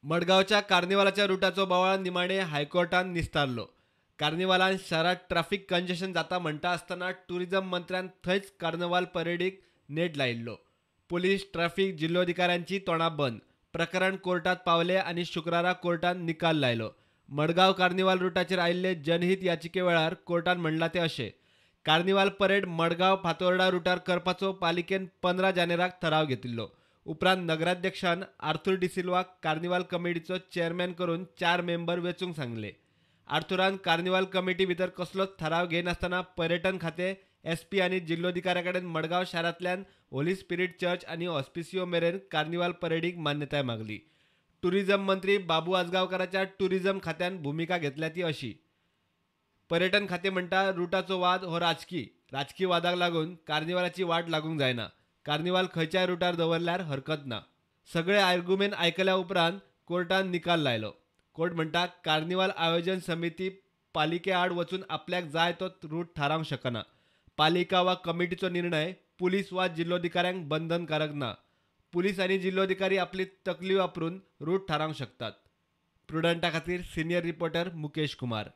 मडगावच्या कार्निवालाच्या रुटाचो बोवाळ निमाणे हायकोर्टान निस्तारलो. कार्निवालान शहरात ट्रॅफिक कंजेशन जाता म्हणटा आसतना टुरिझम मंत्र्यान थंयच कार्निवाल परेडीक नेट लायिल्लो. पुलीस ट्रॅफिक जिल्लोधिकाऱ्यांची तोंडां बंद. प्रकरण कोर्टात पावले आनी शुक्रारा कोर्टान निकाल लायलो. मडगाव कार्निवाल रुटाचेर आयिल्ले जनहीत याचिके वेळार कोर्टान म्हणलां तें अशें. कार्निवाल परेड मडगाव फातोर्डा रुटार करपाचो पालिकेन 15 जानेराक ठराव घेतिल्लो. उपरांत नगराध्यक्षान आर्थूर डिसिल्वाक कार्निवाल कमिटीचो चेअरमॅन करून 4 मेंबर वेंचूंक सांगले. आर्थुरान कार्निवाल कमिटी भितर कसलोच ठराव घेयनासतना पर्यटन खातें, एसपी आनी जिल्लोधिकाऱ्या कडेन मडगाव शारांतल्यान होली स्पिरीट चर्च आनी हॉस्पिसियो मेरेन कार्निवाल परेडीक मान्यताय मागली. टुरिझम मंत्री बाबू आजगावकाराच्या टुरिझम खात्यान भुमिका घेतल्या ती अशी. पर्यटन खातें म्हणटा रुटाचो वाद हो राजकीय वादाक लागून कार्निवालाची वाट लागूंक जायना. कार्निवाल खंयच्याय रुटार दवरल्यार हरकत ना. सगळे आर्ग्युमेंट आयकल्या उपरांत कोर्टान निकाल लायलो. कोर्ट म्हणटा कार्निवाल आयोजन समिती पालिके आड वचून आपल्याक जाय तो रूट थारावंक शकना. पालिका वा कमिटीचो निर्णय पुलीस वा जिल्लोधिकाऱ्यांक बंधनकारक ना. पुलीस आनी जिल्लोधिकारी आपली तकली वापरून रूट थारावंक शकतात. प्रुडंटा खातीर सिनियर रिपोर्टर मुकेश कुमार.